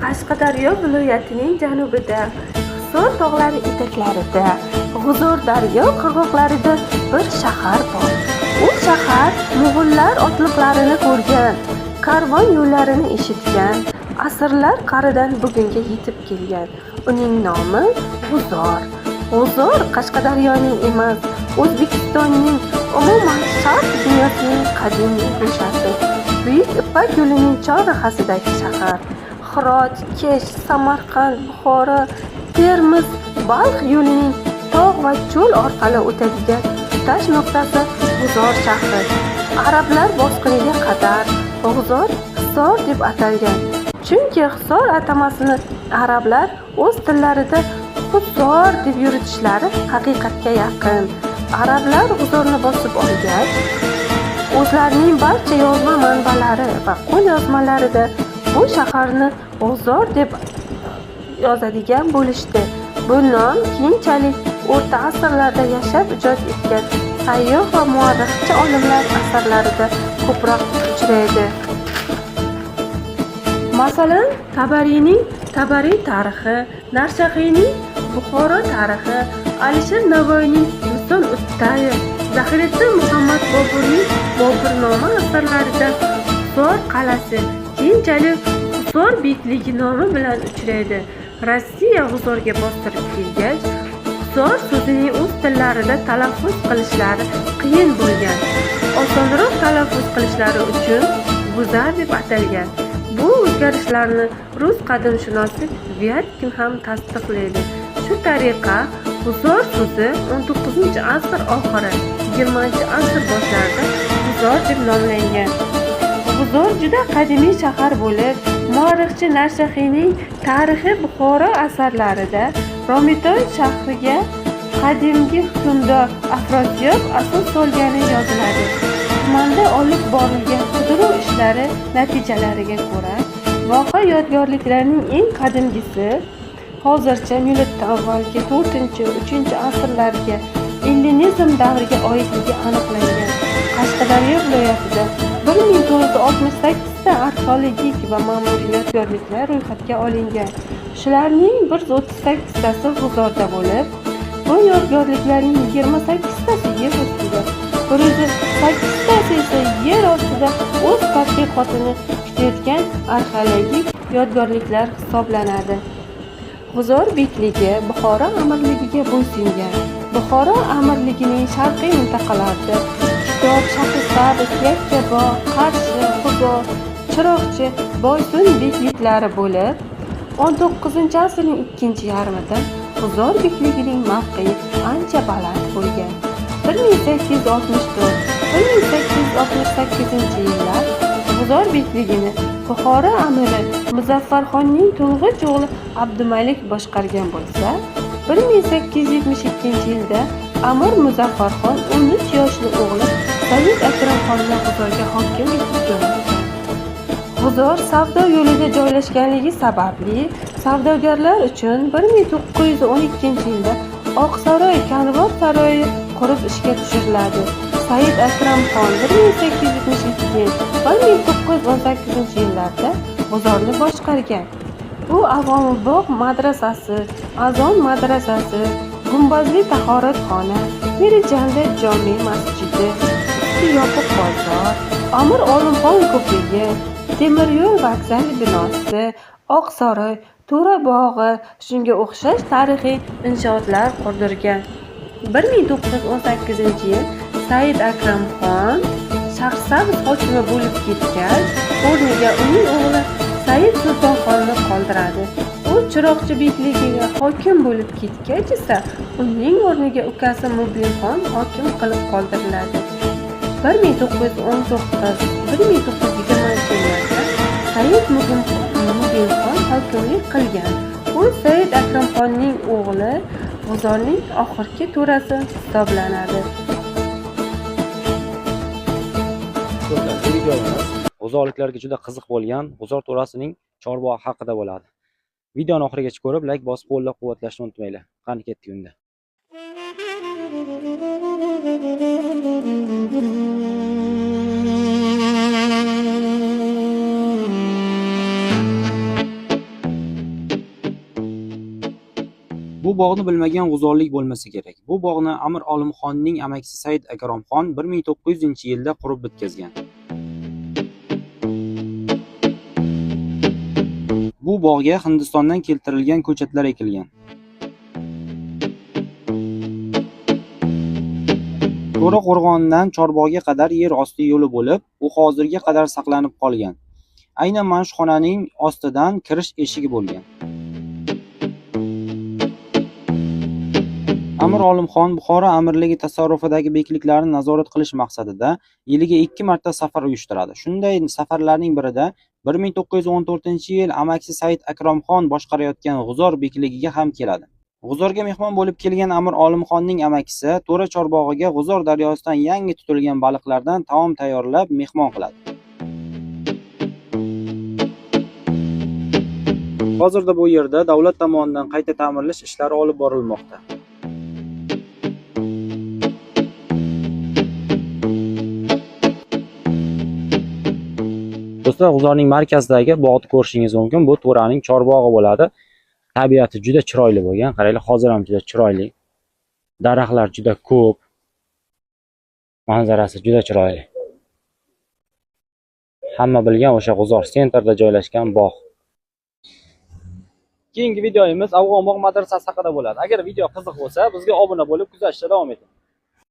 Qashqadaryo viloyatining janubida, Hisor tog'lari etaklarida, G'uzor daryo qirg'oqlarida bir shahar bor. U shahar Mo'g'ullar otliqlarini ko'rgan, karvon yo'llarini eshitgan, asrlar qaridan bugunga yetib kelgan. Uning nomi G'uzor. G'uzor Qashqadaryoning emas, O'zbekistonning, umuman Sharq dunyosining qadimiy go'shasi. Buyuk Ipak yo'lining chorrahasidagi shahar. Hirot, Kesh, Samarqand, Buxoro, Termiz, Balx yo'lining tog' va cho'l orqali o'tadigan tutash nuqtasi G'uzor shahri. Arablar bosqiniga qadar G'uzor Hisor deb atalgan. Chunki Hisor atamasini arablar o'z tillarida G'uzor deb yuritishlari haqiqatga yaqin. Arablar G'uzorni bosib olgach, o'zlarining barcha yozma manbalari va qo'lyozmalarida bu shaharni G'uzor deb yozadigan bo'lishdi. Bu nom keyinchalik o'rta asrlarda yashab ijod etgan sayyoh va muarrixchi olimlar asarlarida ko'proq uchraydi. Masalan, Tabariyning Tabariy tarixi, Narshahiyning Buxoro tarixi, Alisher Navoiyning Inson Uttayi, Zahiriddin Muhammad Boburning Boburnoma asarlarida Hisor qal'asi, keyinchalik Hisor bekligi nomi bilan uchraydi. Rossiya G'uzorga bostirib kelgach, Hisor so'zining o'z tillarida talaffuz qilishlari qiyin bo'lgan. Osonroq talaffuz qilishlari uchun G'uzar deb atalgan. Bu o'zgarishlarni rus qadimshunosi Vyatkin ham tasdiqlaydi. Shu tariqa G'uzor so'zi 19-asr oxiri, 20-asr boshlarida G'uzor deb nomlangan. G'uzor juda qadimiy shahar bo'lib, muarrixchi Narshahiyning Tarixi Buxoro asarlarida Romitoy shahriga qadimgi hukmdor Afrosiyob asos solgani yoziladi. Tumanda olib borilgan qidiruv ishlari natijalariga ko'ra, voha yodgorliklarining eng qadimgisi hozircha miloddan avvalgi 4-3 asrlarga, ellinizm davriga oidligi aniqlangan. Qashqadaryo viloyatida 1968 ta arxeologik va ma'muriy yodgorliklar ro'yxatga olingan. Shularning 138 tasi G'uzorda bo'lib, bu yodgorliklarning 28 tasi yer ustida, 108 tasi esa yer ostida o'z tadqiqotini kutayotgan arxeologik yodgorliklar hisoblanadi. G'uzor bekligi Buxoro amirligiga bo'ysungan. Buxoro amirligining sharqiy mintaqalarida Kitob, Shahrisabz, Yakkabog', Qarshi, G'uzor, Chiroqchi, Boysun bekliklari bo'lib, 19-asrning ikkinchi yarmida G'uzor bekligining mavqei ancha baland bo'lgan. 1864-1868 G'uzor bekligini Buxoro amiri Muzaffarxonning to'ng'ich o'g'li Abdumalik boshqargan bo'lsa, 1872-yilda Amir Muzaffarxon 13 yoshli o'g'li Said Akramxonni G'uzorga hokim etib jo'natgan. G'uzor savdo yo'lida joylashganligi sababli savdogarlar uchun 1912-yilda Oqsaroy Kanvor saroyi qurib ishga tushiriladi. Said Akramxon 1872-1918-yillarda G'uzorni boshqargan. U Avomibog' madrasasi, Azon madrasasi, Gumbazli tahoratxona, Merijanda jome masjidi, usti yopiq bozor, Amir Olimxon ko'prigi, temir yo'l vokzali binosi, Oqsaroy, To'ra bog'i, shunga o'xshash tarixiy inshootlar qurdirgan. 1918-yil Said Akramxon Shahrisabz hokimi bo'lib ketgach, o'rniga uning o'g'li Said Sultonxonni qoldiradi. U Chiroqchi bekligiga hokim bo'lib ketgach esa uning o'rniga ukasi Mubinxon hokim qilib qoldiriladi. 1919-1920-yillarda Said Mubinxon hokimlik qilgan. U Said Akramxonning o'g'li, G'uzorning oxirgi to'rasi hisoblanadi. Bu videomiz g'uzorliklarga juda qiziq bo'lgan G'uzor to'rasining chorbog'i haqida bo'ladi. Videoni oxirigacha ko'rib, like bosib qo'llab-quvvatlashni unutmanglar. Qani ketdik unda. bog'ni bilmagan g'uzorlik bo'lmasa kerak. Bu bog'ni Amir Olimxonning amakisi Said Akromxon 1900-yilda qurib bitkazgan. Bu bog'ga Hindistondan keltirilgan ko'chatlar ekilgan. To'raqo'rg'ondan Chorbog'ga qadar yer osti yo'li bo'lib, u hozirga qadar saqlanib qolgan. Aynan mana shu xonaning ostidan kirish eshigi bo'lgan. Amir Olimxon Buxoro amirligi tasarrufidagi bekliklarni nazorat qilish maqsadida yiliga 2 marta safar uyushtiradi. Shunday safarlarning birida 1914-yil amakisi Said Akromxon boshqarayotgan G'uzor bekligiga ham keladi. G'uzorga mehmon bo'lib kelgan Amir Olimxonning amakisi To'ra Chorbog'iga G'uzor daryosidan yangi tutilgan baliqlardan taom tayyorlab mehmon qiladi. Hozirda bu yerda davlat tomonidan qayta ta'mirlash ishlari olib borilmoqda. Do'stlar, G'uzorning markazidagi bog'ni ko'rishingiz mumkin. Bu To'raning chorbog'i bo'ladi. Tabiati juda chiroyli bo'lgan. Qaranglar, hozir ham juda chiroyli. Daraxtlar juda ko'p. Manzarasi juda chiroyli. Hamma bilgan o'sha G'uzor sentrda joylashgan bog'. Keyingi videomiz Afg'onbog' madrasasi haqida bo'ladi. Agar video qiziq bo'lsa, bizga obuna bo'lib kuzatishda davom eting.